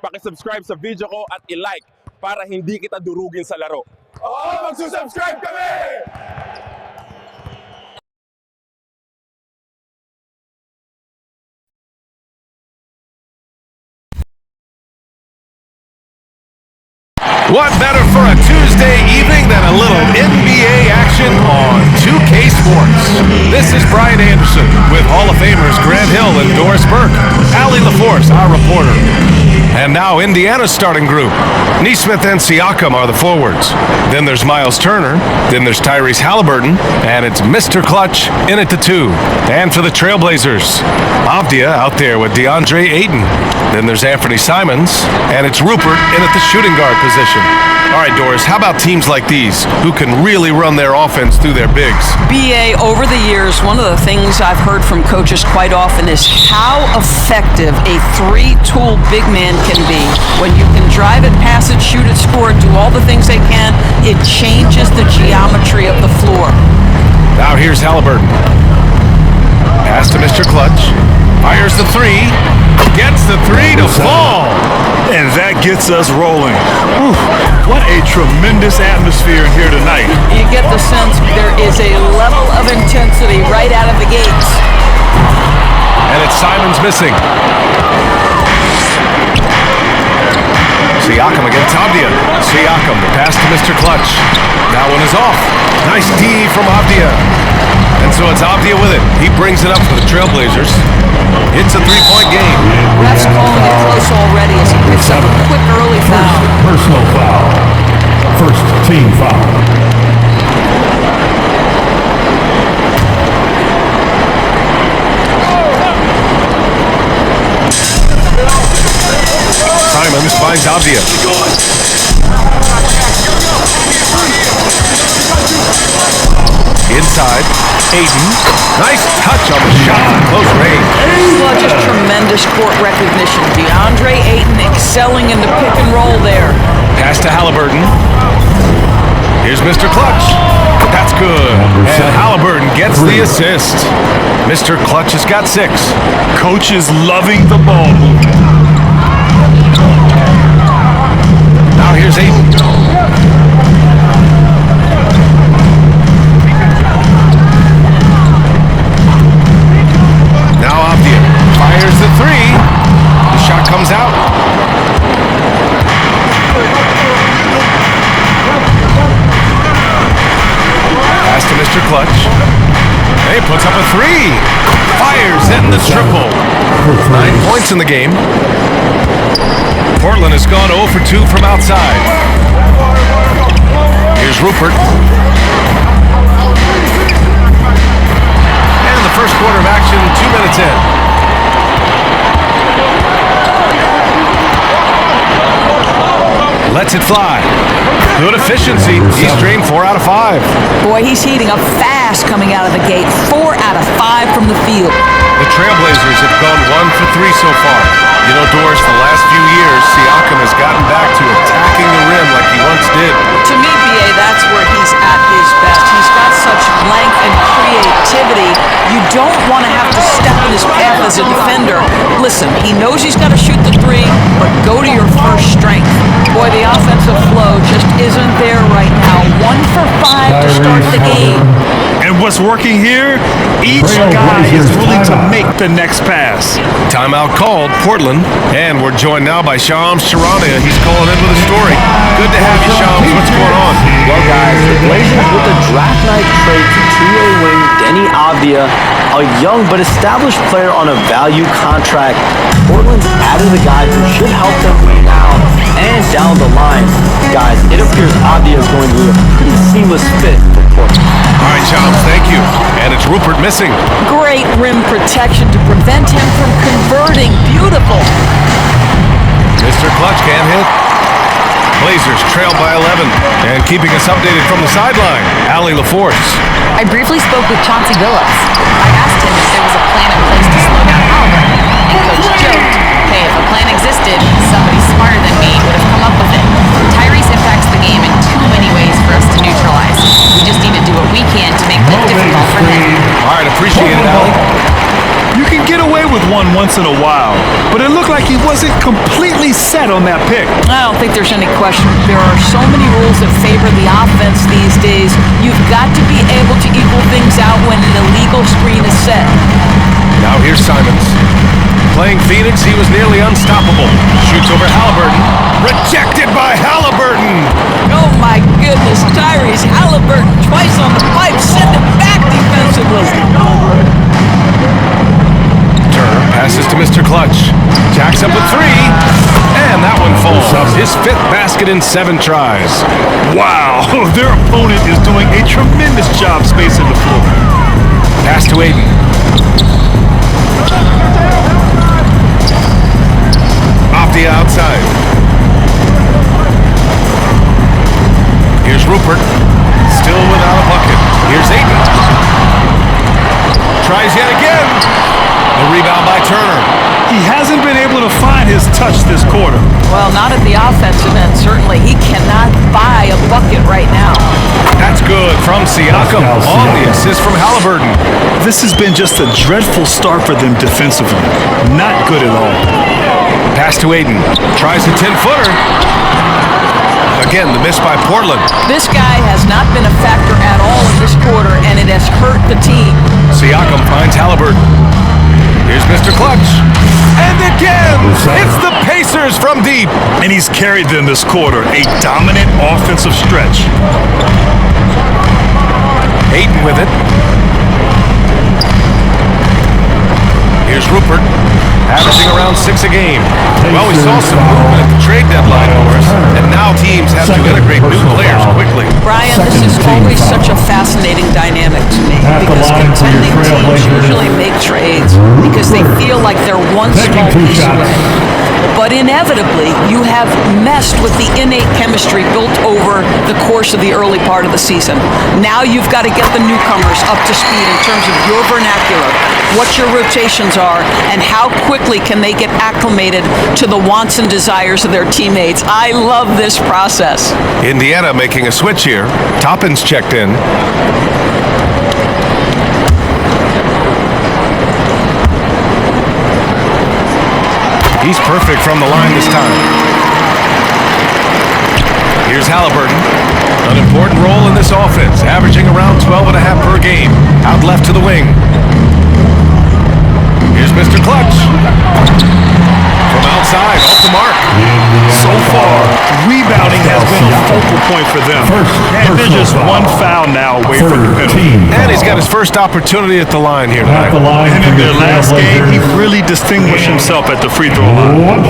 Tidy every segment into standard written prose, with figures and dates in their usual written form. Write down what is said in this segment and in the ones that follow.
Paki-subscribe sa video ko at i-like para hindi kita durugin sa laro. Oo, magsusubscribe kami! What better for a Tuesday evening than a little NBA action on 2K Sports? This is Brian Anderson with Hall of Famers Grant Hill and Doris Burke. Allie LaForce, our reporter. And now Indiana's starting group. Nesmith and Siakam are the forwards. Then there's Miles Turner. Then there's Tyrese Halliburton. And it's Mr. Clutch in at the 2. And for the Trailblazers, Avdia out there with DeAndre Ayton. Then there's Anthony Simons. And it's Rupert in at the shooting guard position. All right, Doris, how about teams like these who can really run their offense through their bigs? BA, over the years, one of the things I've heard from coaches quite often is how effective a three-tool big man can be. When you can drive it, pass it, shoot it, score it, do all the things they can, it changes the geometry of the floor. Now here's Halliburton. Pass to Mr. Clutch. Fires the 3. Gets the 3 to fall. And that gets us rolling. Whew, what a tremendous atmosphere here tonight. You get the sense there is a level of intensity right out of the gates. And it's Simons missing. Siakam against Avdia. Siakam, the pass to Mr. Clutch. That one is off. Nice D from Avdia. And so it's Avdia with it. He brings it up for the Trailblazers. It's a three-point game. Ref's calling it close already as he picks up a quick early foul. Personal foul. First team foul. Simons finds Avdia. Inside, Ayton. Nice touch on the shot. Close range. Well, just tremendous court recognition. DeAndre Ayton excelling in the pick and roll there. Pass to Halliburton. Here's Mr. Clutch. That's good. And Halliburton gets the assist. Mr. Clutch has got 6. Coach is loving the ball movement. Now here's Ayton. Now Avdia fires the 3. The shot comes out. Pass to Mr. Clutch. And he puts up a 3. Fires in the triple. 9 points in the game. Portland has gone 0 for 2 from outside. Here's Rupert. And the first quarter of action, 2 minutes in. Lets it fly. Good efficiency. He's drained 4 out of 5. Boy, he's heating up fast coming out of the gate. 4 out of 5 from the field. The Trailblazers have gone 1 for 3 so far. You know, Doris, the last few years, Siakam has gotten back to attacking the rim like he once did. To me, BA, that's where he's at his best. He's got such length and creativity. You don't want to have to step in his path as a defender. Listen, he knows he's got to shoot the 3, but go to your first strength. Boy, the offensive flow just isn't there right now. 1 for 5 to start the game. And what's working here? Each guy is willing to make the next pass. Timeout called, Portland. And we're joined now by Shams Charania. He's calling in with a story. Good to have you, Shams. What's going on? Well, guys, the Blazers with the draft night trade to two-way wing Denny Avdia, a young but established player on a value contract. Portland's added a guy who should help them win now and down the line. Guys, it appears Avdia is going to be a pretty seamless fit for Portland. All right, Shams, thank you. And it's Rupert missing. Great rim protection to prevent him from converting. Beautiful. Mr. Clutch can't hit. Blazers trail by 11. And keeping us updated from the sideline, Allie LaForce. I briefly spoke with Chauncey Billups. I asked him if there was a plan in place to slow down Halliburton. And Coach joked, hey, if a plan existed, somebody smarter than me would have come up with it. Tyrese impacts the game in too many ways for us to neutralize. We just need to do what we can to make life difficult for him. All right, appreciate it, Allie. You can get away with one once in a while, but it looked like he wasn't completely set on that pick. I don't think there's any question. There are so many rules that favor the offense these days. You've got to be able to equal things out when an illegal screen is set. Now here's Simons. Playing Phoenix, he was nearly unstoppable. Shoots over Halliburton. Rejected by Halliburton. Oh my goodness, Tyrese Halliburton twice on the pipe, send it back defensively. Turner passes to Mr. Clutch. Jacks up a three. And that one falls. His 5th basket in 7 tries. Wow, their opponent is doing a tremendous job spacing the floor. Pass to Aiden. Off the outside. Here's Rupert. Still without a bucket. Here's Aiden. Tries yet again. The rebound by Turner. He hasn't been able to find his touch this quarter. Well, not at the offensive end, certainly. He cannot buy a bucket right now. That's good from Siakam on the assist from Halliburton. This has been just a dreadful start for them defensively. Not good at all. Pass to Aiden. Tries a 10-footer. Again, the miss by Portland. This guy has not been a factor at all in this quarter, and it has hurt the team. Siakam finds Halliburton. Here's Mr. Clutch. And again, it's the Pacers from deep. And he's carried them this quarter, a dominant offensive stretch. Aiden with it. Here's Rupert, averaging around 6 a game. Well, we saw some movement at the trade deadline, Norris, and now teams have to integrate new players quickly. Brian, this is always such a fascinating dynamic to me because contending teams usually make trades because they feel like they're one small piece away. But inevitably, you have messed with the innate chemistry built over the course of the early part of the season. Now you've got to get the newcomers up to speed in terms of your vernacular, what your rotations are, and how quickly can they get acclimated to the wants and desires of their teammates. I love this process. Indiana making a switch here. Toppin's checked in. He's perfect from the line this time. Here's Halliburton. An important role in this offense, averaging around 12.5 per game. Out left to the wing. Here's Mr. Clutch. From outside, off the mark. So far, rebounding has been a focal point for them. And they're just one foul now away from the penalty. And he's got his first opportunity at the line here tonight. And in their last game, he really distinguished himself at the free throw line.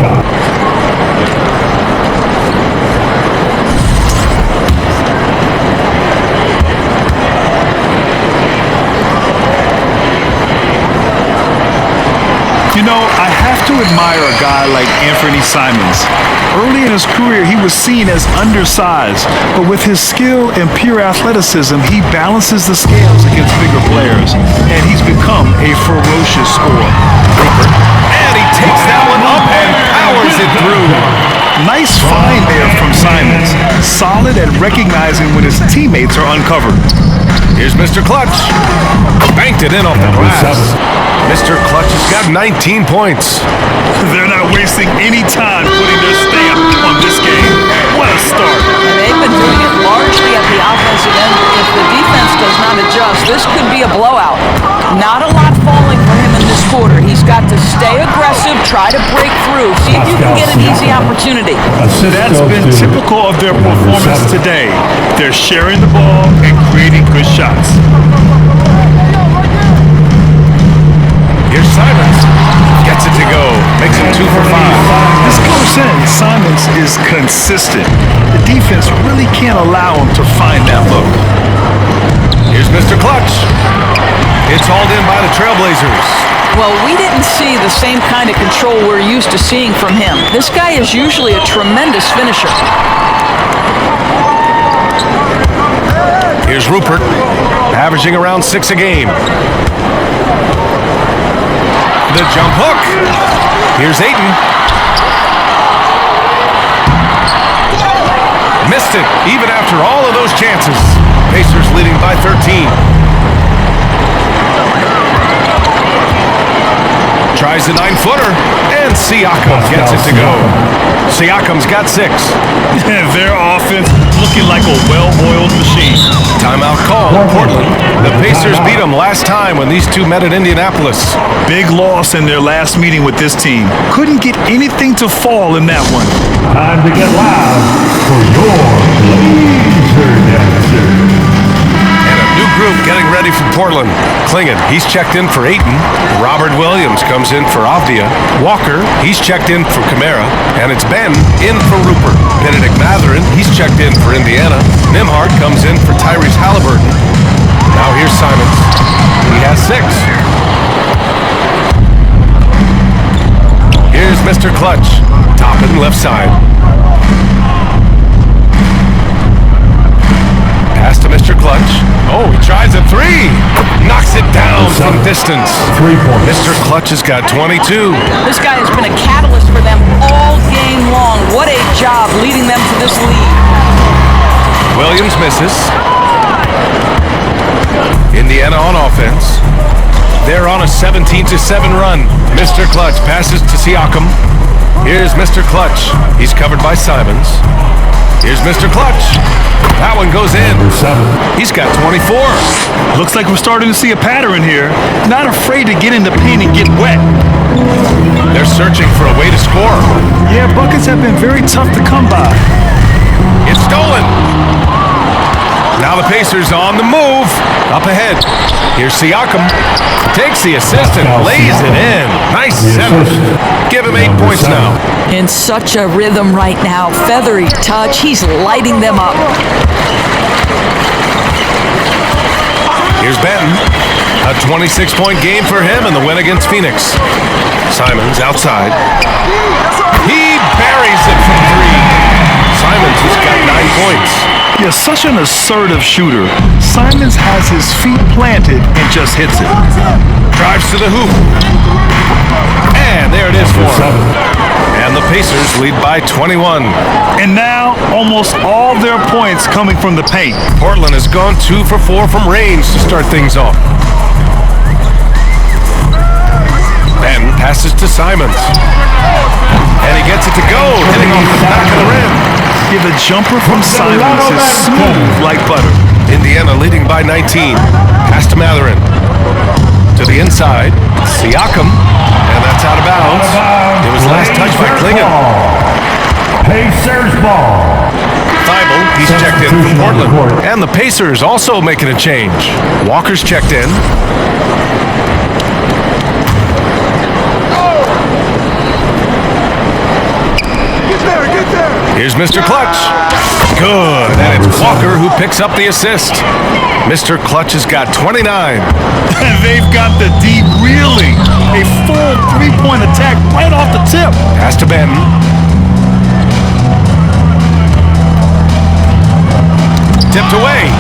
You know, I have to admire a guy like Anthony Simons. Early in his career, he was seen as undersized, but with his skill and pure athleticism, he balances the scales against bigger players, and he's become a ferocious scorer. And he takes that one up and powers it through. Nice find there from Simons. Solid at recognizing when his teammates are uncovered. Here's Mr. Clutch. Banked it in off the glass. Mr. Clutch has got 19 points. They're not wasting any time putting their stamp on this game. What a start. And they've been doing it largely at the offensive end. If the defense does not adjust, this could be a blowout. Not a lot falling for him in this quarter. He's got to stay aggressive, try to break through, see if you can get an easy opportunity. That's been typical of their performance today. They're sharing the ball and creating good shots. Here's Simons. Gets it to go. Makes it 2 for 5. This close in, Simons is consistent. The defense really can't allow him to find that look. Here's Mr. Clutch. It's hauled in by the Trailblazers. Well, we didn't see the same kind of control we're used to seeing from him. This guy is usually a tremendous finisher. Here's Rupert, averaging around 6 a game. The jump hook. Here's Ayton. Missed it, even after all of those chances. Pacers leading by 13. Tries the 9-footer, and Siakam gets it to go. Siakam's got 6. Their offense looking like a well-oiled machine. Timeout call, Portland. The Pacers beat them last time when these two met at Indianapolis. Big loss in their last meeting with this team. Couldn't get anything to fall in that one. Time to get loud for your laser dancer. And a new group getting ready for Portland. Klingon, he's checked in for Ayton. Robert Williams comes in for Avdia. Walker, he's checked in for Kamara. And it's Ben in for Rupert. Benedict Mathurin, he's checked in for Indiana. Nimhart comes in for Tyrese Halliburton. Now here's Simons. He has 6. Here's Mr. Clutch. Top and left side. Pass to Mr. Clutch. Oh, he tries a 3. Knocks it down from distance. 3 points. Mr. Clutch has got 22. This guy has been a catalyst for them all game long. What a job leading them to this lead. Williams misses. Indiana on offense. They're on a 17-7 run. Mr. Clutch passes to Siakam. Here's Mr. Clutch. He's covered by Simons. Here's Mr. Clutch. That one goes in. He's got 24. Looks like we're starting to see a pattern here. Not afraid to get in the paint and get wet. They're searching for a way to score. Yeah, buckets have been very tough to come by. It's stolen. Now the Pacers on the move. Up ahead. Here's Siakam. Takes the assist and lays it in. Nice center. Give him 8 points now. In such a rhythm right now. Feathery touch. He's lighting them up. Here's Benton. A 26-point game for him in the win against Phoenix. Simons outside. He buries it from 3. Simons has got 9 points. Yeah, such an assertive shooter. Simons has his feet planted and just hits it. Drives to the hoop. And there it is for him. And the Pacers lead by 21. And now, almost all their points coming from the paint. Portland has gone 2 for 4 from range to start things off. Ben passes to Simons. And he gets it to go, hitting off the back of the rim. Yeah, the jumper from Simons is smooth like butter. Indiana leading by 19. Pass to Mathurin. To the inside. Siakam. And that's out of bounds. It was last touched by Klingon. Pacers ball. Thibault, he's checked in for Portland. And the Pacers also making a change. Walker's checked in. Here's Mr. Clutch. Good. And it's Walker who picks up the assist. Mr. Clutch has got 29. And they've got the D reeling. A full 3-point attack right off the tip. Pass to Benton. Tipped away.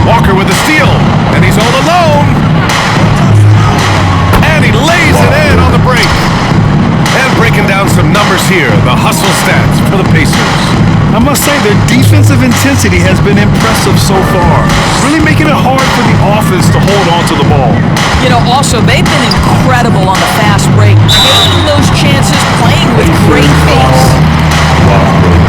Walker with the steal. And he's all alone. And he lays it in on the break. And breaking down some numbers here, the hustle stats for the Pacers. I must say their defensive intensity has been impressive so far. Really making it hard for the offense to hold on to the ball. You know, also, they've been incredible on the fast break. Taking those chances, playing with great pace.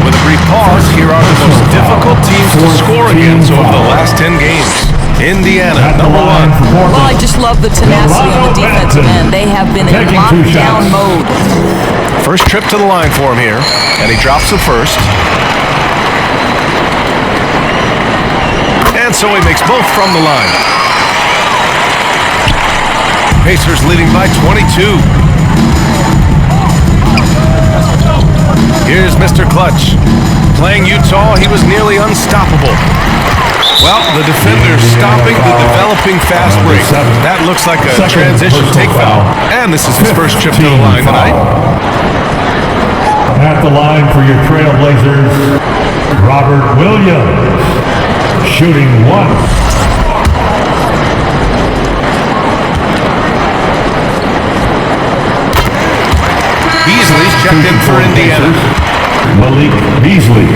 With a brief pause, here are the most difficult teams to score against over the last 10 games. Indiana, number 1. Well, I just love the tenacity on the defensive end. They have been in lockdown mode. First trip to the line for him here, and he drops the first. And so he makes both from the line. Pacers leading by 22. Here's Mr. Clutch. Playing Utah, he was nearly unstoppable. Well, the defender's stopping the developing fast break. That looks like a transition take foul. And this is his first trip to the line tonight. At the line for your Trailblazers, Robert Williams, shooting 1. Beasley's checked in for Indiana. Malik Beasley.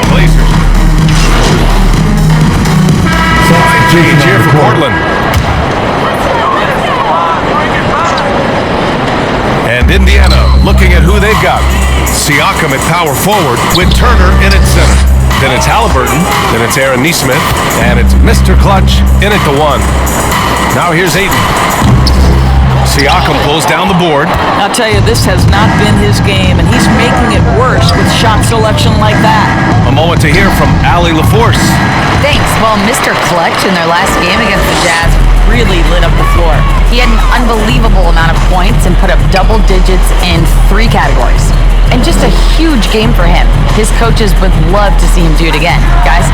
Blazers. Change here for Portland. Indiana looking at who they've got. Siakam at power forward with Turner in at center. Then it's Halliburton, then it's Aaron Nesmith, and it's Mr. Clutch in at the 1. Now here's Ayton. Siakam pulls down the board. I'll tell you, this has not been his game, and he's making it worse with shot selection like that. A moment to hear from Allie LaForce. Thanks. Well, Mr. Clutch in their last game against the Jazz really lit up the floor. He had an unbelievable amount of points and put up double digits in 3 categories. And just a huge game for him. His coaches would love to see him do it again. Guys?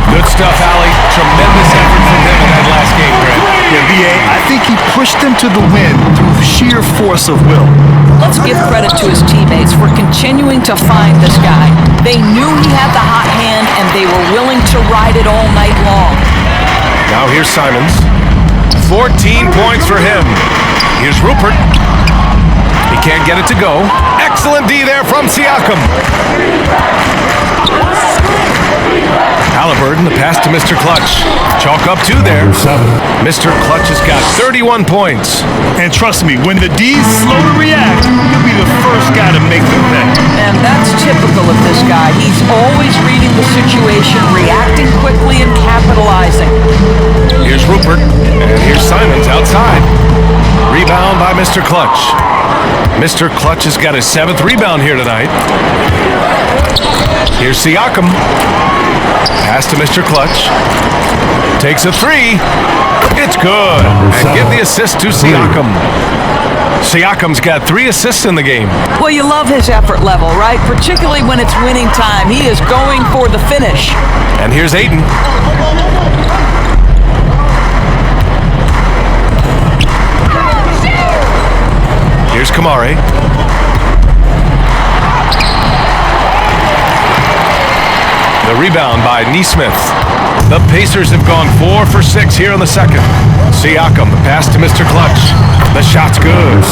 Good stuff, Allie. Tremendous effort from him in that last game, Grant. Yeah, B.A., I think he pushed them to the win through sheer force of will. Let's give credit to his teammates for continuing to find this guy. They knew he had the hot hand, and they were willing to ride it all night long. Now here's Simons. 14 points for him. Here's Rupert. He can't get it to go. Excellent D there from Siakam. Halliburton, the pass to Mr. Clutch. Chalk up 2 there. Mr. Clutch has got 31 points. And trust me, when the D's slow to react, he'll be the first guy to make the bet. And that's typical of this guy. He's always reading the situation, reacting quickly, and capitalizing. Here's Rupert, and here's Simons outside. Rebound by Mr. Clutch. Mr. Clutch has got his 7th rebound here tonight. Here's Siakam. Pass to Mr. Clutch. Takes a 3. It's good. And give the assist to Siakam. Siakam's got 3 assists in the game. Well, you love his effort level, right? Particularly when it's winning time. He is going for the finish. And here's Ayton. Here's Kamare. The rebound by Nesmith. The Pacers have gone 4 for 6 here in the second. Siakam, the pass to Mr. Clutch. The shot's good.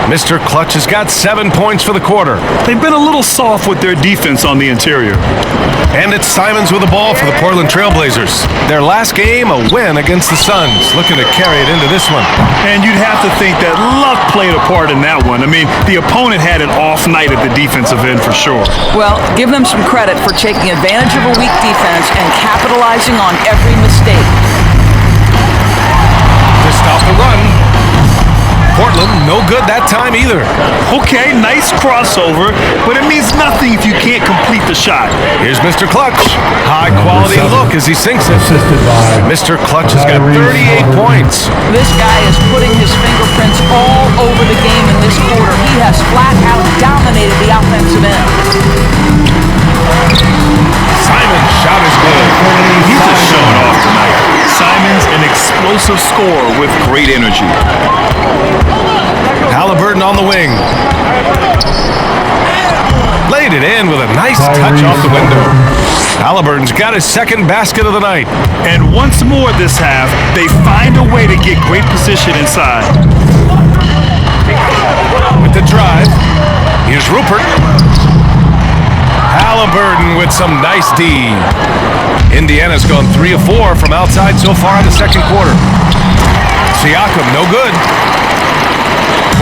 Mr. Clutch has got 7 points for the quarter. They've been a little soft with their defense on the interior. And it's Simons with the ball for the Portland Trailblazers. Their last game, a win against the Suns. Looking to carry it into this one. And you'd have to think that luck played a part in that one. I mean, the opponent had an off night at the defensive end for sure. Well, give them some credit for taking advantage of a weak defense and capitalizing on every mistake. To stop the run. Portland, no good that time either. Okay, nice crossover, but it means nothing if you can't complete the shot. Here's Mr. Clutch. High quality look as he sinks it. Mr. Clutch has got 38 points. This guy is putting his fingerprints all over the game in this quarter. He has flat out dominated the offensive end. Simon's shot is good. He's just showing off tonight. Simon's an explosive scorer with great energy. Halliburton on the wing. Laid it in with a nice touch off the window. Halliburton's got his 2nd basket of the night. And once more this half, they find a way to get great position inside. With the drive, here's Rupert. Halliburton with some nice D. Indiana's gone 3 of 4 from outside so far in the second quarter. Siakam, no good.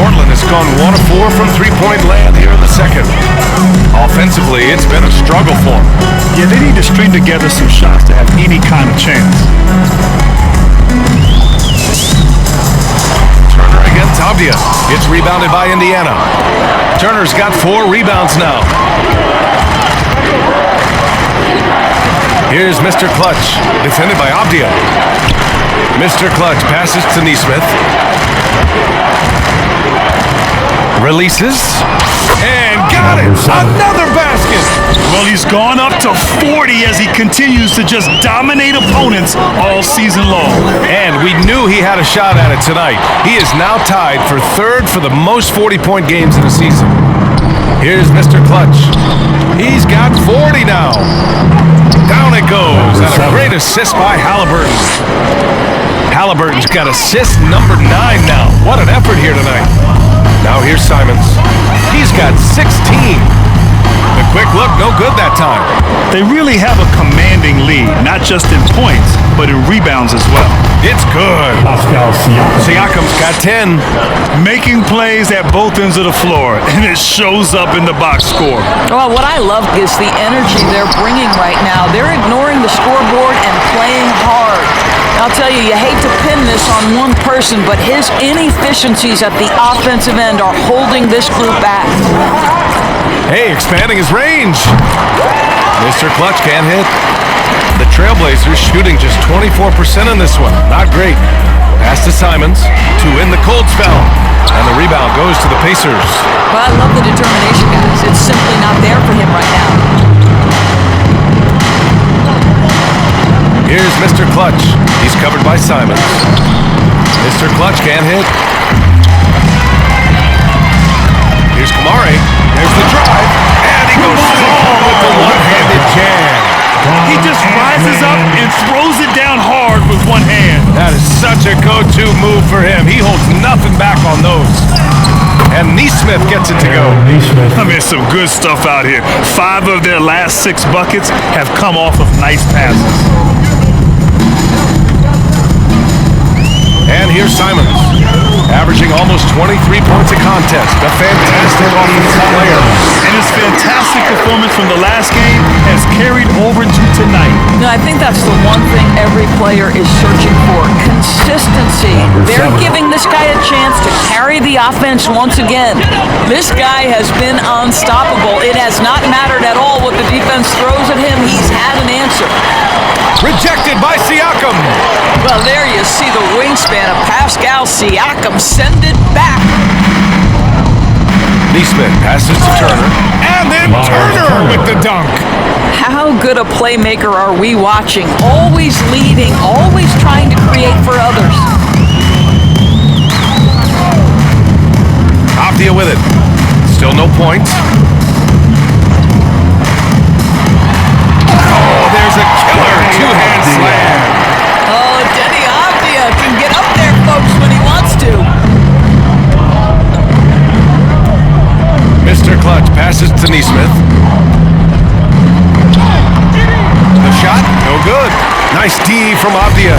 Portland has gone 1 of 4 from 3-point land here in the second. Offensively, it's been a struggle for them. Yeah, they need to string together some shots to have any kind of chance. Turner against Avdia. It's rebounded by Indiana. Turner's got 4 rebounds now. Here's Mr. Clutch, defended by Avdia. Mr. Clutch passes to Nesmith. Releases. And got it! Another basket! Well, he's gone up to 40 as he continues to just dominate opponents all season long. And we knew he had a shot at it tonight. He is now tied for 3rd for the most 40-point games in a season. Here's Mr. Clutch. He's got 40 now. Down it goes. And a great assist by Halliburton. Halliburton's got assist number 9 now. What an effort here tonight. Now here's Simons. He's got 16. The Quick look, no good that time. They really have a commanding lead, not just in points, but in rebounds as well. It's good. Pascal Siakam. Siakam's got 10. Making plays at both ends of the floor, and it shows up in the box score. Well, what I love is the energy they're bringing right now. They're ignoring the scoreboard and playing hard. I'll tell you, you hate to pin this on one person, but his inefficiencies at the offensive end are holding this group back. Hey, expanding his range. Mr. Clutch can't hit. The Trailblazers shooting just 24% in this one. Not great. Pass to Simons to win the cold spell. And the rebound goes to the Pacers. Well, I love the determination, guys. It's simply not there for him right now. Here's Mr. Clutch. He's covered by Simons. Mr. Clutch can't hit. Here's Kamari. There's the drive. And he goes strong with the one-handed jam. He just rises up and throws it down hard with one hand. That is such a go-to move for him. He holds nothing back on those. And Neesmith gets it to go. I mean, some good stuff out here. 5 of their last 6 buckets have come off of nice passes. And here's Simons, averaging almost 23 points a contest. A fantastic offensive player. And his fantastic performance from the last game has carried over to tonight. No, I think that's the one thing every player is searching for. Consistency. They're giving this guy a chance to carry the offense once again. This guy has been unstoppable. It has not mattered at all what the defense throws at him. He's had an answer. Rejected by Siakam. Well, there you see the wingspan of Pascal Siakam. Send it back. Neesmith passes to Turner. And then Turner with the dunk. How good a playmaker are we watching? Always leading, always trying to create for others. Avdia with it. Still no points. Oh, there's a killer two-hand slam. Oh, Denny Avdia can get up there, folks, when he wants to. Mr. Clutch passes to Neesmith. The shot, no good. Nice D from Avdia.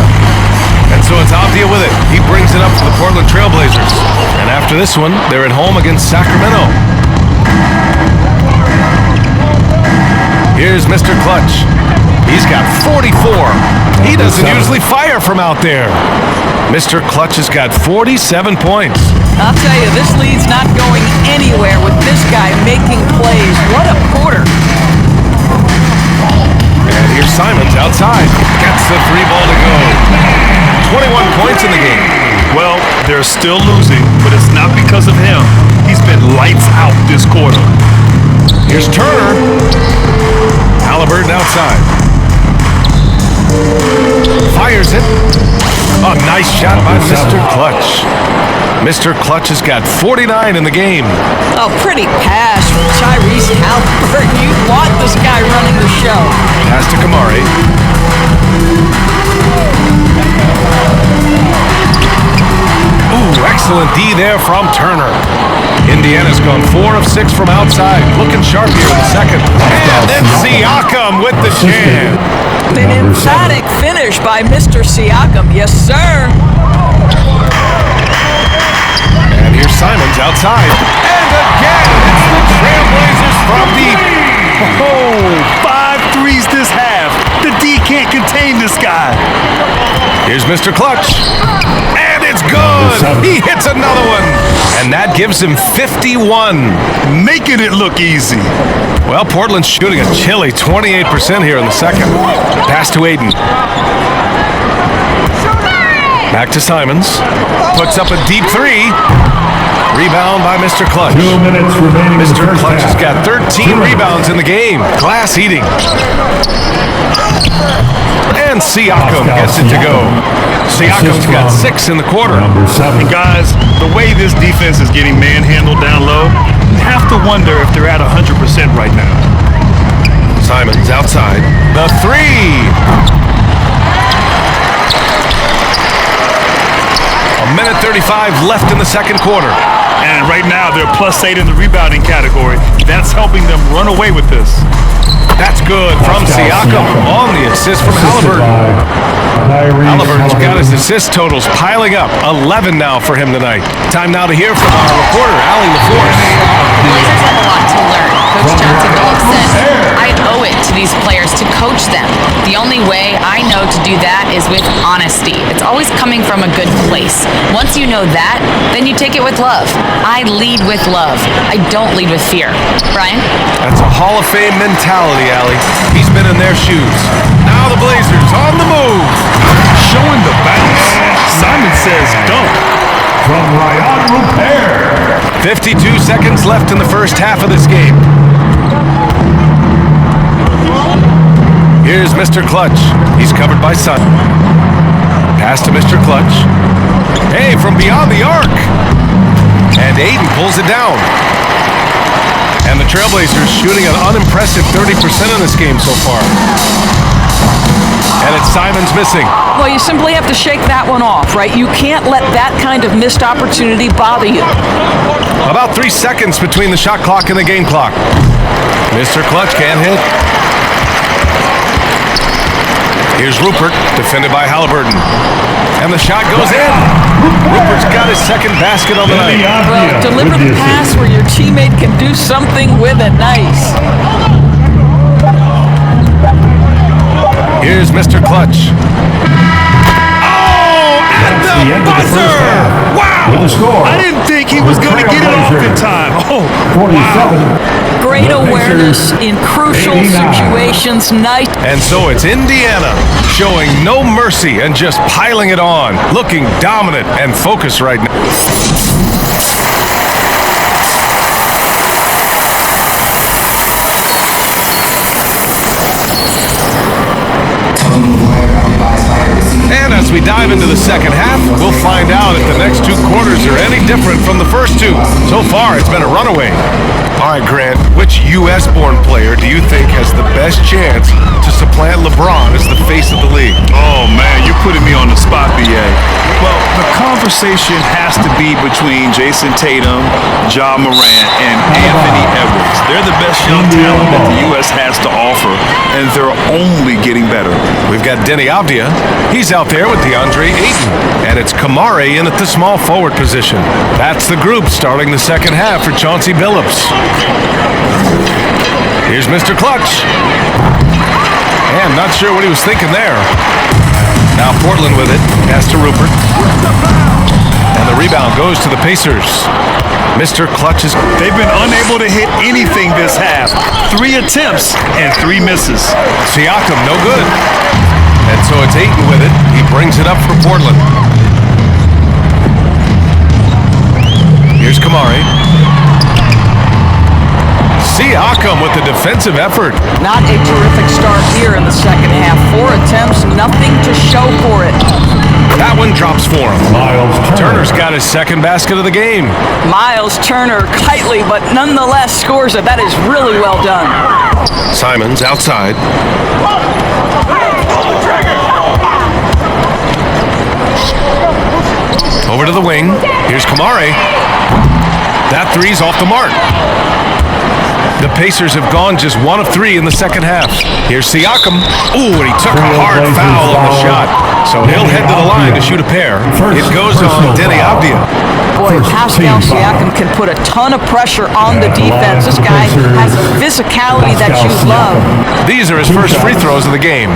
And so it's Avdia with it. He brings it up to the Portland Trailblazers. And after this one, they're at home against Sacramento. Here's Mr. Clutch. He's got 44. He doesn't usually fire from out there. Mr. Clutch has got 47 points. I'll tell you, this lead's not going anywhere with this guy making plays. What a quarter. And here's Simons outside. Gets the 3-ball to go. 21 points in the game. Well, they're still losing, but it's not because of him. He's been lights out this quarter. Here's Turner. Halliburton outside. Fires it. A nice shot by Mr. Clutch. Mr. Clutch has got 49 in the game. Oh, pretty pass from Tyrese Halliburton. You want this guy running the show. Pass to Kamari. Ooh, excellent D there from Turner. Indiana's gone 4 of 6 from outside. Looking sharp here in the second. And then Siakam with the jam. An emphatic finish by Mr. Siakam. Yes, sir. And here's Simons outside. And again, it's the Trailblazers from deep. Oh, 5 threes this half. The D can't contain this guy. Here's Mr. Clutch. And it's good. He hits another one. And that gives him 51. Making it look easy. Well, Portland's shooting a chilly 28% here in the second. Pass to Aiden. Back to Simons. Puts up a deep 3. Rebound by Mr. Clutch. 2 minutes remaining. Mr. Clutch has got 13 rebounds in the game. Glass eating. And Siakam gets it to go. Siakam's got 6 in the quarter. And guys, the way this defense is getting manhandled down low, you have to wonder if they're at 100% right now. Simons outside. The 3. A minute 35 left in the second quarter. And right now, they're +8 in the rebounding category. That's helping them run away with this. That's good from Siakam on the assist from Halliburton. Halliburton's got his assist totals piling up. 11 now for him tonight. Time now to hear from our reporter, Allie LaForce. The Blazers have a lot to learn. Coach Chauncey Billups says, I owe it to these players to coach them. The only way I know to do that is with honesty. It's always coming from a good place. Once you know that, then you take it with love. I lead with love. I don't lead with fear. Brian? That's a Hall of Fame mentality, Allie. He's been in their shoes. Now the Blazers on the move. Showing the bounce. Simon says dunk. From Ryan Rupert. 52 seconds left in the first half of this game. Here's Mr. Clutch. He's covered by Sun. Pass to Mr. Clutch. Hey, from beyond the arc. And Aiden pulls it down. And the Trailblazers shooting an unimpressive 30% in this game so far. And it's Simons missing. Well, you simply have to shake that one off, right? You can't let that kind of missed opportunity bother you. About 3 seconds between the shot clock and the game clock. Mr. Clutch can't hit. Here's Rupert, defended by Halliburton. And the shot goes in. Rupert's got his second basket on the night. Well, deliver the pass where your teammate can do something with it. Nice. Here's Mr. Clutch. Oh, at the buzzer! Wow! I didn't think he was going to get it off in time. Oh, 47. Great awareness in crucial 89. situations. Nice. And so it's Indiana showing no mercy and just piling it on, looking dominant and focused right now. And as we dive into the second half, we'll find out if the next two quarters are any different from the first two. So far, it's been a runaway. All right, Grant, which U.S.-born player do you think has the best chance to supplant LeBron as the face of the league? Oh, man, you're putting me on the spot, B.A. Well, the conversation has to be between Jason Tatum, Ja Morant, and Anthony Edwards. They're the best young talent that the U.S. has to offer, and they're only getting better. We've got Denny Avdia. He's out there with DeAndre Ayton. And it's Kamare in at the small forward position. That's the group starting the second half for Chauncey Billups. Here's Mr. Clutch. And not sure what he was thinking there. Now Portland with it. Pass to Rupert. And the rebound goes to the Pacers. Mr. Clutch is... They've been unable to hit anything this half. 3 attempts and 3 misses. Siakam, no good. And so it's Ayton with it. He brings it up for Portland. Here's Kamare. Siakam with the defensive effort. Not a terrific start here in the second half. 4 attempts, nothing to show for it. That one drops for him. Miles Turner's got his second basket of the game. Miles Turner, tightly, but nonetheless scores it. That is really well done. Simons outside. Over to the wing. Here's Kamare. That three's off the mark. The Pacers have gone just 1 of 3 in the second half. Here's Siakam. Ooh, and he took a hard foul on the shot. So he'll head to the line to shoot a pair. It goes on Denny Avdia. Boy, Pascal Siakam can put a ton of pressure on the defense. This guy has a physicality that you love. These are his first free throws of the game.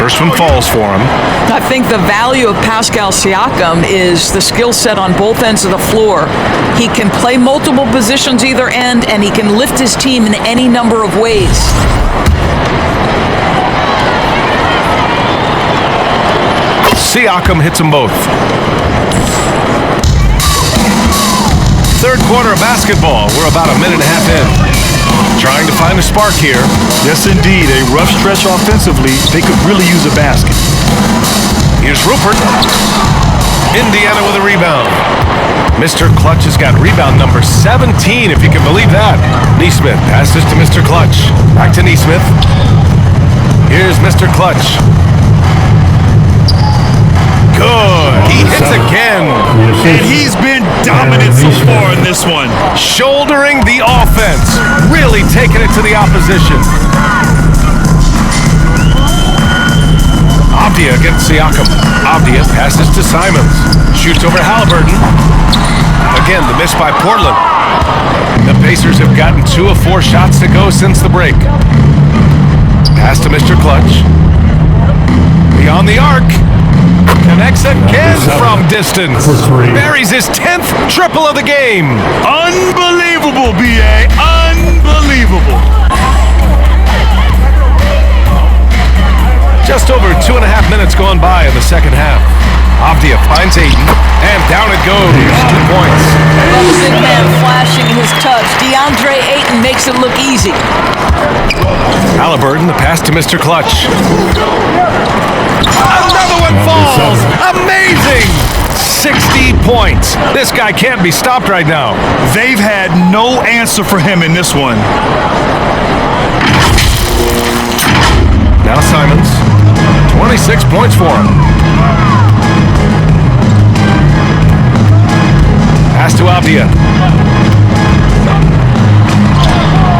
First one falls for him. I think the value of Pascal Siakam is the skill set on both ends of the floor. He can play multiple positions either end, and he can lift his team in any number of ways. Siakam hits them both. Third quarter of basketball. We're about a minute and a half in. Trying to find a spark here. Yes, indeed. A rough stretch offensively. They could really use a basket. Here's Rupert. Indiana with a rebound. Mr. Clutch has got rebound number 17, if you can believe that. Neesmith passes to Mr. Clutch. Back to Neesmith. Here's Mr. Clutch. Good. He hits again. And he's been dominant so far in this one. Shouldering the offense. Really taking it to the opposition. Avdia against Siakam. Avdia passes to Simons. Shoots over Halliburton. Again, the miss by Portland. The Pacers have gotten 2 of 4 shots to go since the break. Pass to Mr. Clutch. Beyond the arc. Connects again from distance. Buries his 10th triple of the game. Unbelievable, B.A. Unbelievable. Just over 2.5 minutes gone by in the second half. Avdia finds Ayton, and down it goes. 2 points. Well, the big man flashing his touch. DeAndre Ayton makes it look easy. Halliburton, the pass to Mr. Clutch. Another one falls. Amazing. 60 points. This guy can't be stopped right now. They've had no answer for him in this one. Now Simons. 26 points for him. Pass to Avdia.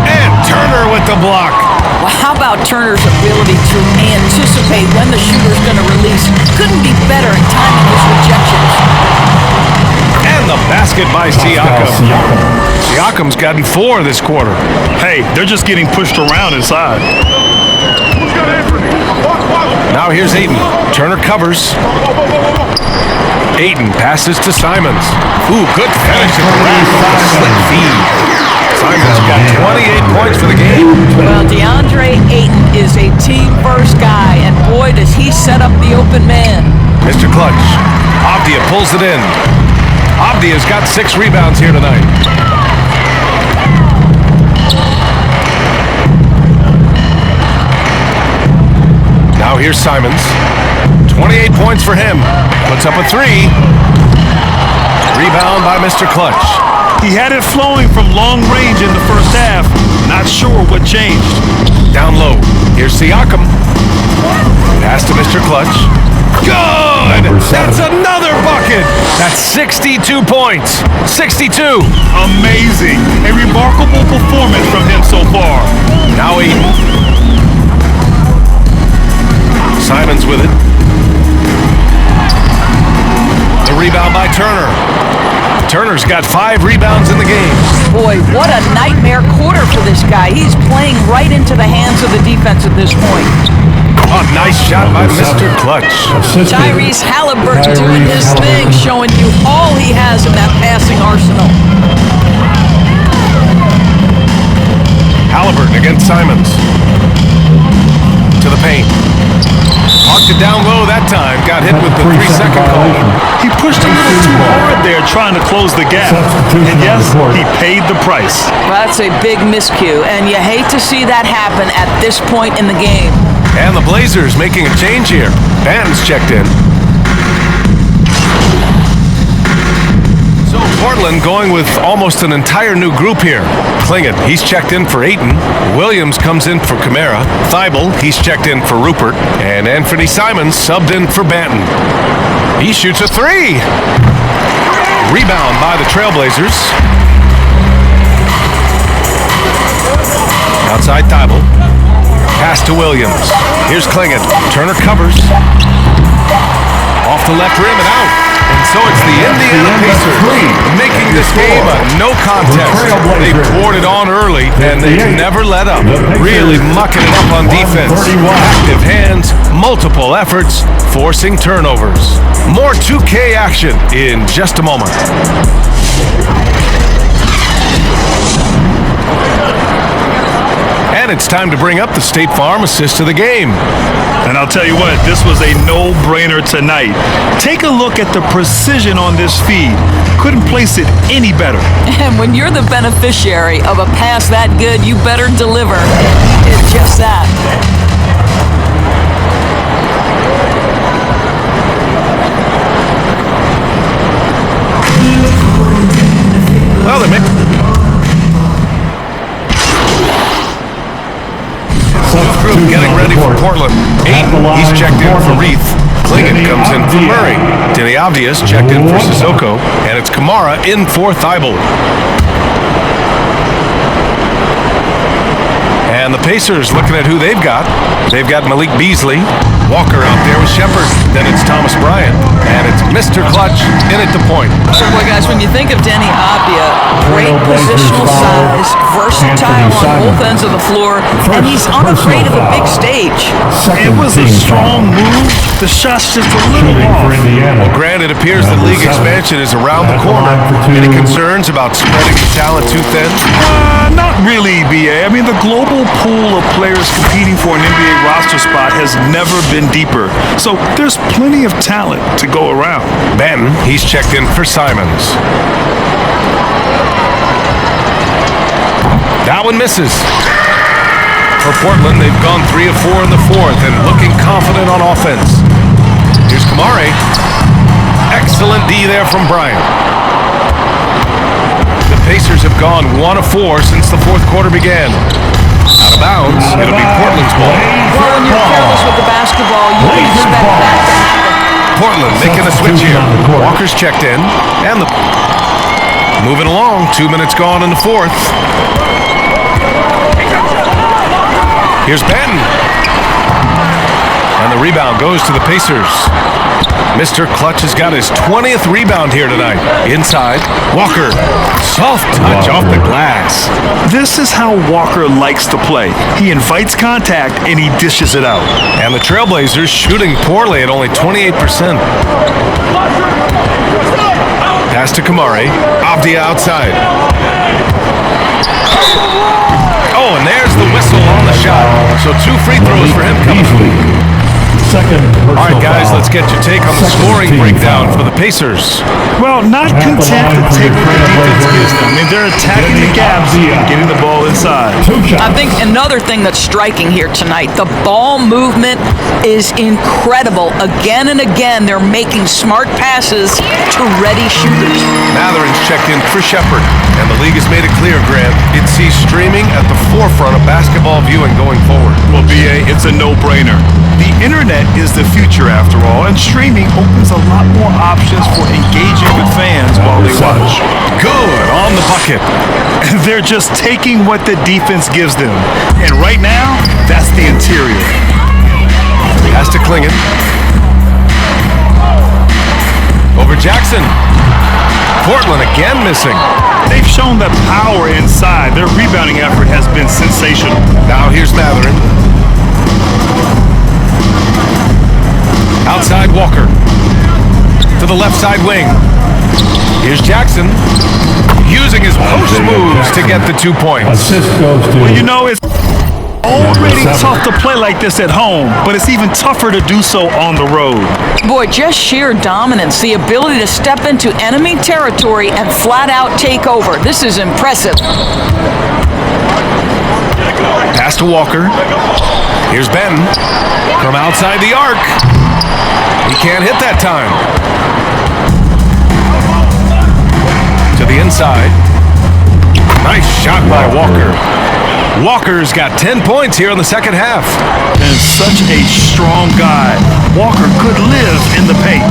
And Turner with the block. Well, how about Turner's ability to anticipate when the shooter's going to release? Couldn't be better at timing his rejections. And the basket by Siakam. Siakam's gotten 4 this quarter. Hey, they're just getting pushed around inside. Now here's Ayton. Turner covers. Ayton passes to Simons. Ooh, good finish at the rack. Slick feed. Simons got 28 points for the game. Well, DeAndre Ayton is a team-first guy, and boy, does he set up the open man. Mr. Clutch. Avdia pulls it in. Avdia's got 6 rebounds here tonight. Now here's Simons. 28 points for him. Puts up a 3. Rebound by Mr. Clutch. He had it flowing from long range in the first half. Not sure what changed. Down low. Here's Siakam. Pass to Mr. Clutch. Good! That's another bucket! That's 62 points. 62. Amazing. A remarkable performance from him so far. Now Ayton. Simons with it. The rebound by Turner. Turner's got 5 rebounds in the game. Boy, what a nightmare quarter for this guy. He's playing right into the hands of the defense at this point. Oh, nice shot by Mr. Clutch. Tyrese Halliburton doing his thing, showing you all he has in that passing arsenal. Halliburton against Simons. To the paint. Hawked it down low that time. Got hit with the 3-second call. He pushed a little too hard there trying to close the gap. And yes, he paid the price. Well, that's a big miscue, and you hate to see that happen at this point in the game. And the Blazers making a change here. Banton's checked in. So Portland going with almost an entire new group here. Klingon, he's checked in for Ayton. Williams comes in for Kamara. Thibault, he's checked in for Rupert. And Anthony Simons subbed in for Banton. He shoots a 3. Rebound by the Trailblazers. Outside Thibault. Pass to Williams. Here's Klingon. Turner covers. Off the left rim and out. And so it's the Indiana Pacers making this game a no contest. They poured it on early, and they never let up. Really mucking it up on defense. Active hands, multiple efforts, forcing turnovers. More 2K action in just a moment. And it's time to bring up the State Farm assist of the game. And I'll tell you what, this was a no-brainer tonight. Take a look at the precision on this feed. Couldn't place it any better. And when you're the beneficiary of a pass that good, you better deliver. It's just that. Portland. Ayton, he's checked in for Reith. Klingon comes in for Murray. Denny Avdia's checked in for Sissoko. And it's Kamara in for Thibault. And the Pacers looking at who they've got. They've got Malik Beasley. Walker out there with Shepard. Then it's Thomas Bryant. And it's Mr. Clutch in at the point. So, boy, guys, when you think of Denny Avdia, great positional size, versatile on both ends of the floor, and he's unafraid of a big stage. It was a strong move. The shot's just a little off. Well, Grant, it appears that league expansion is around the corner. Any concerns about spreading the talent too thin? Not really, BA. I mean, the global pool of players competing for an NBA roster spot has never been deeper. So there's plenty of talent to go around. Ben, he's checked in for Simons. That one misses. For Portland, they've gone 3 of 4 in the fourth and looking confident on offense. Here's Kamari. Excellent D there from Bryant. The Pacers have gone 1 of 4 since the fourth quarter began. Out of bounds, it'll be Portland's ball. Well, when you're careless with the basketball, you can expect that to happen. Portland making the switch here. Walker's checked in, and the moving along. 2 minutes gone in the fourth. Here's Benton. And the rebound goes to the Pacers. Mr. Clutch has got his 20th rebound here tonight. Inside, Walker. Soft touch off the glass. This is how Walker likes to play. He invites contact and he dishes it out. And the Trailblazers shooting poorly at only 28%. Pass to Kamari. Avdia outside. Oh, and there's the whistle on the shot. So 2 free throws for him coming. All right, guys, let's get your take on the scoring breakdown for the Pacers. Well, not content to take what the defense gives them. I mean, they're attacking the gaps and getting the ball inside. I think another thing that's striking here tonight, the ball movement is incredible. Again and again, they're making smart passes to ready shooters. Matherin's checked in for Shepard, and the league has made it clear, Grant, it sees streaming at the forefront of basketball viewing going forward. Well, BA, it's a no-brainer. The internet is the future after all, and streaming opens a lot more options for engaging with fans while they watch. Good on the bucket. They're just taking what the defense gives them. And right now, that's the interior. Pass to Klingon. Over Jackson. Portland again missing. They've shown that power inside. Their rebounding effort has been sensational. Now here's Matherin. Outside Walker. To the left side wing. Here's Jackson. Using his post moves to get the 2 points. Well, you know, it's already tough to play like this at home, but it's even tougher to do so on the road. Boy, just sheer dominance, the ability to step into enemy territory and flat out take over. This is impressive. Pass to Walker. Here's Ben. From outside the arc. He can't hit that time. To the inside. Nice shot by Walker. Walker's got 10 points here in the second half. And such a strong guy. Walker could live in the paint.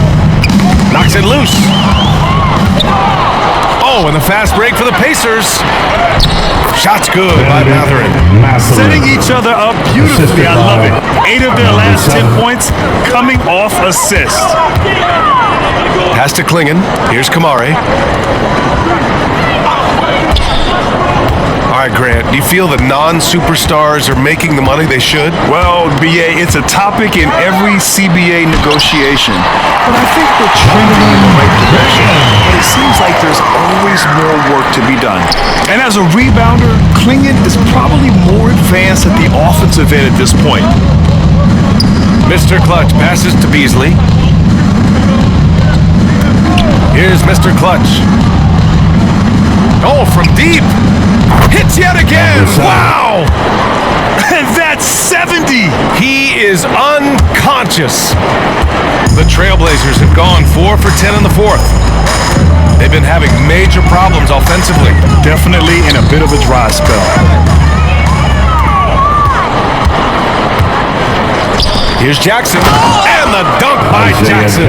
Knocks it loose. Oh, and the fast break for the Pacers. Shot's good by Matherin. Setting each other up beautifully. I love it. 8 of their last 10 points coming off assists. Pass to Klingon. Here's Kamari. All right, Grant, do you feel the non-superstars are making the money they should? Well, BA, it's a topic in every CBA negotiation. But I think we're trending in the right direction. But it seems like there's always more work to be done. And as a rebounder, Klingon is probably more advanced at the offensive end at this point. Mr. Clutch passes to Beasley. Here's Mr. Clutch. Oh, from deep. Hits yet again. Wow. And that's 70. He is unconscious. The Trailblazers have gone 4 for 10 in the fourth. They've been having major problems offensively. Definitely in a bit of a dry spell. Here's Jackson, and the dunk by Jackson.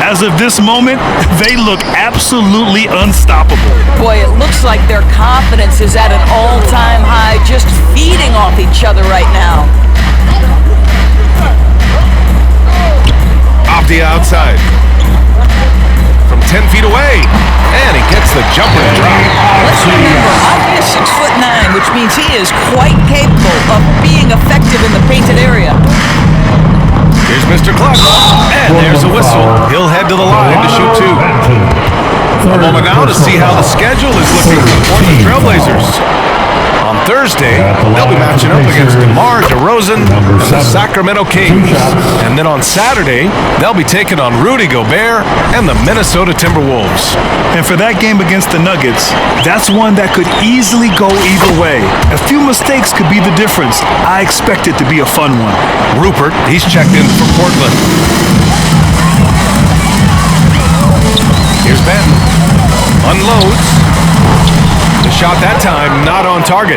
As of this moment, they look absolutely unstoppable. Boy, it looks like their confidence is at an all-time high, just feeding off each other right now. Abdia outside. From 10 feet away, and he gets the jumper to drop. Let's remember, Abdia is 6'9", which means he is quite capable of being effective in the painted area. Here's Mr. Clutch, and there's a whistle. He'll head to the line to shoot two. A moment now to see how the schedule is looking for the Portland Trailblazers. On Thursday, they'll be matching up against DeMar DeRozan and the Sacramento Kings. And then on Saturday, they'll be taking on Rudy Gobert and the Minnesota Timberwolves. And for that game against the Nuggets, that's one that could easily go either way. A few mistakes could be the difference. I expect it to be a fun one. Rupert, he's checked in for Portland. Here's Ben. Unloads. The shot that time not on target.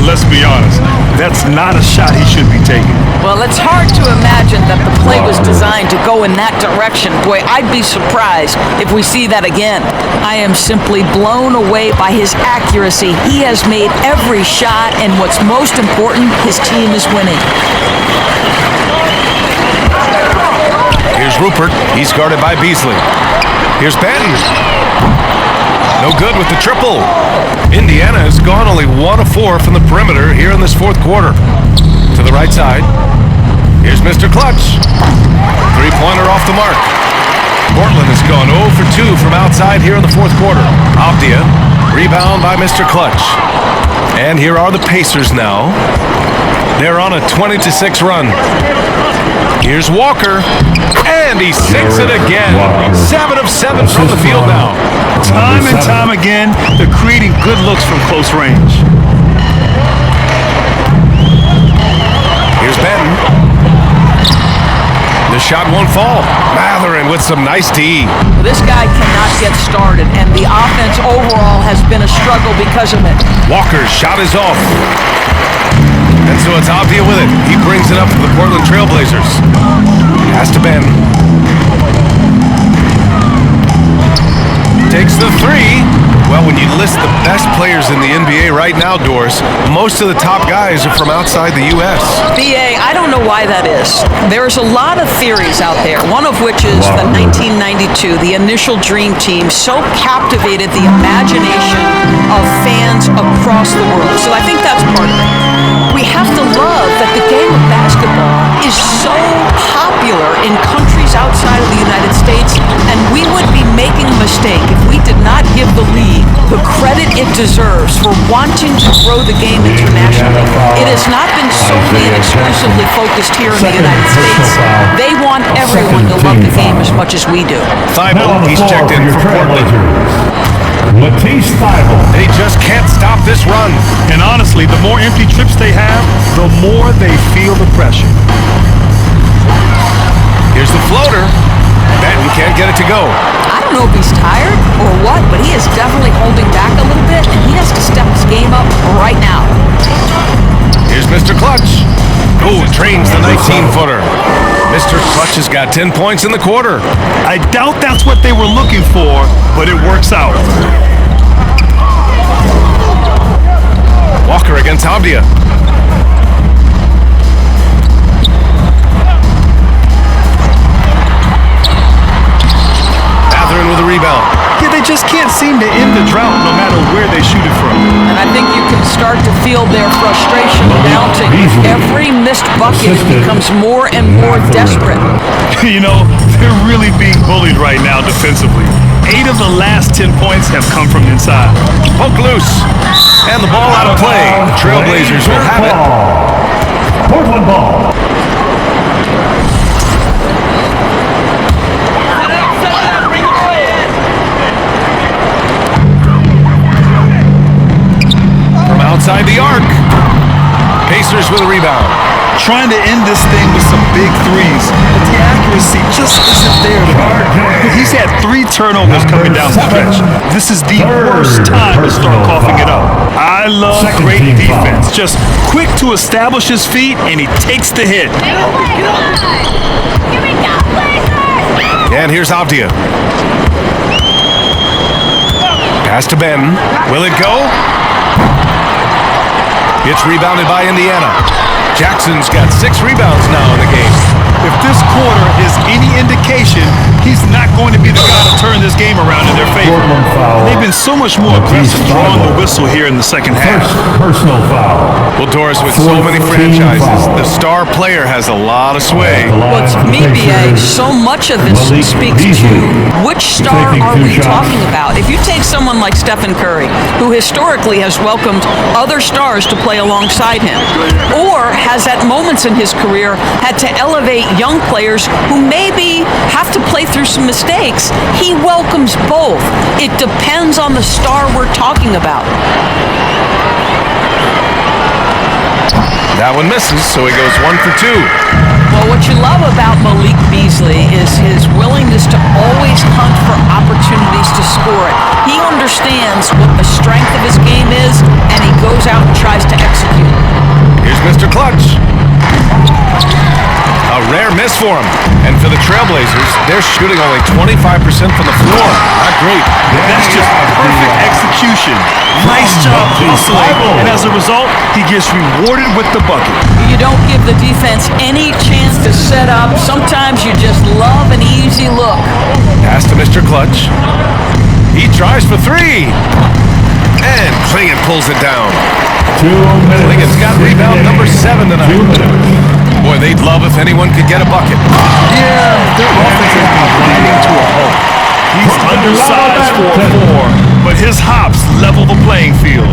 Let's be honest, that's not a shot he should be taking. Well, it's hard to imagine that the play was designed to go in that direction. Boy, I'd be surprised if we see that again. I am simply blown away by his accuracy. He has made every shot, and what's most important, his team is winning. Here's Rupert. He's guarded by Beasley. Here's Benton. No good with the triple. Indiana has gone only 1 of 4 from the perimeter here in this fourth quarter. To the right side. Here's Mr. Clutch. Three-pointer off the mark. Portland has gone 0 for 2 from outside here in the fourth quarter. Abdia. Rebound by Mr. Clutch. And here are the Pacers now. They're on a 20-6 run. Here's Walker, and he sinks it again. 7 of 7 from the field now. Time and time again, they're creating good looks from close range. Here's Benton. The shot won't fall. Matherin with some nice D. This guy cannot get started, and the offense overall has been a struggle because of it. Walker's shot is off. And so it's Abdia with it. He brings it up for the Portland Trailblazers. Pass to Ben. Takes the three. Well, when you list the best players in the NBA right now, Doris, most of the top guys are from outside the U.S. BA, I don't know why that is. There's a lot of theories out there, one of which is the 1992, the initial Dream Team, so captivated the imagination of fans across the world. So I think that's part of it. We have to love that the game of basketball is so popular in countries outside of the United States, and we would be making a mistake if we did not give the league the credit it deserves for wanting to grow the game internationally. It has not been solely and exclusively focused here in the United States. They want everyone to love the game as much as we do. Thibault, he's checked in for Portland. Matisse Thibault. They just can't stop this run. And honestly, the more empty trips they have, the more they feel the pressure. Here's the floater. Benton can't get it to go. I don't know if he's tired or what, but he is definitely holding back a little bit, and he has to step his game up right now. Here's Mr. Clutch. Oh, drains the 19-footer. Mr. Clutch has got 10 points in the quarter. I doubt that's what they were looking for, but it works out. Walker against Abdia. Matherin with a rebound. Yeah, they just can't seem to end the drought no matter where they shoot it from. And I think you can start to feel their frustration mounting. Every missed bucket becomes more and more desperate. You know, they're really being bullied right now defensively. 8 of the last 10 points have come from inside. Poke loose. And the ball out of play. The Trailblazers will have it. Portland ball. From outside the arc. Pacers with a rebound. trying to end this thing with some big threes, but the accuracy just isn't there tonight. He's had 3 turnovers coming down the stretch. This is the worst time to start coughing it up. I love great defense. Just quick to establish his feet, and he takes the hit. And here's Avdia. Pass to Ben. Will it go? It's rebounded by Indiana. Jackson's got 6 rebounds now in the game. If this quarter is any indication, he's not going to be the guy to turn this game around in their favor. They've been so much more aggressive drawing the whistle here in the second half. Personal foul. Well, Doris, with so many franchises, the star player has a lot of sway. Well, to me, BA, so much of this speaks to which star are we talking about? If you take someone like Stephen Curry, who historically has welcomed other stars to play alongside him, or has at moments in his career had to elevate young players who maybe have to play through some mistakes, he welcomes both. It depends on the star we're talking about. That one misses, so he goes 1 for 2. Well, what you love about Malik Beasley is his willingness to always hunt for opportunities to score it. He understands what the strength of his game is, and he goes out and tries to execute. Here's Mr. Clutch. A rare miss for him. And for the Trailblazers, they're shooting only 25% from the floor. Not great. That's just perfect execution. Nice job hustling. And as a result, he gets rewarded with the bucket. You don't give the defense any chance to set up. Sometimes you just love an easy look. Pass to Mr. Clutch. He tries for 3. And Klingon pulls it down. 2 minutes. Klingon's got rebound number 7 tonight. 2 minutes. Boy, they'd love if anyone could get a bucket. Yeah, their offense has been grinding to a halt. He's undersized for a 4, but his hops level the playing field.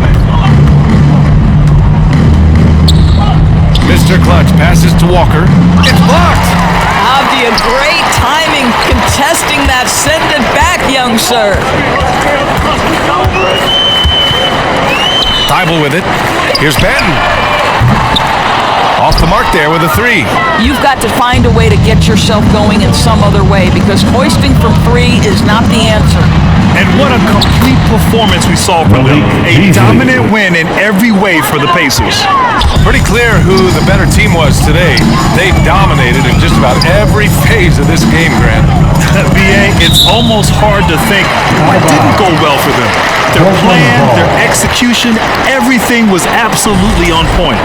Mr. Clutch passes to Walker. It's blocked. Avdia, great timing contesting that. Send it back, young sir. Thibault with it. Here's Benton. Off the mark there with a 3. You've got to find a way to get yourself going in some other way, because hoisting from 3 is not the answer. And what a complete performance we saw from them. A dominant win in every way for the Pacers. Pretty clear who the better team was today. They dominated in just about every phase of this game, Grant. BA, it's almost hard to think what didn't go well for them. Their plan, their execution, everything was absolutely on point.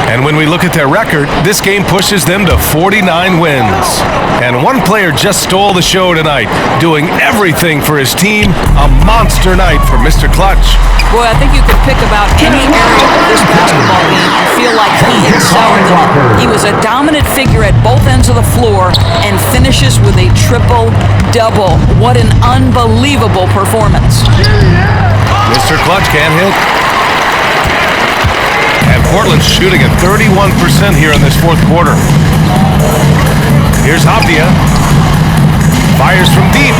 And when we look at their record, this game pushes them to 49 wins. And one player just stole the show tonight, doing everything for his team. A monster night for Mr. Clutch. Boy, I think you could pick about any area of this basketball game and feel like he excelled in it. He was a dominant figure at both ends of the floor and finishes with a triple-double. What an unbelievable performance. Mr. Clutch can't hit. And Portland's shooting at 31% here in this fourth quarter. Here's Avdia. Fires from deep.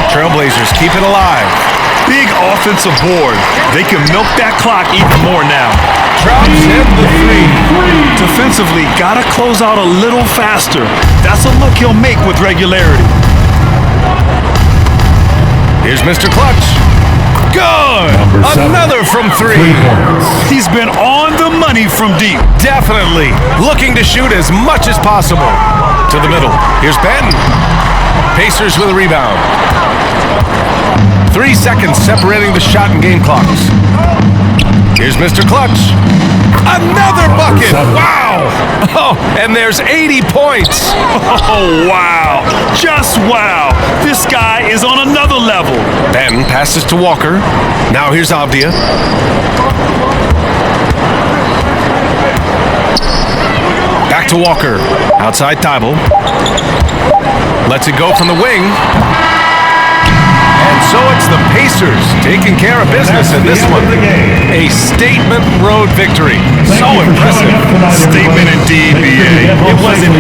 Trailblazers keep it alive. Big offensive board. They can milk that clock even more now. Drops in the 3. Defensively, gotta close out a little faster. That's a look he'll make with regularity. Here's Mr. Clutch. Good! Another from 3. He's been on the money from deep. Definitely looking to shoot as much as possible. To the middle. Here's Benton. Pacers with a rebound. 3 seconds separating the shot and game clocks. Here's Mr. Clutch. Another bucket! Wow! Oh, and there's 80 points. Oh, wow. Just wow. This guy is on another level. Ben passes to Walker. Now here's Avdia. Back to Walker. Outside Thibault. Lets it go from the wing. And so it's the Pacers taking care of business in this one. A statement road victory. So impressive. Statement indeed, BA. It wasn't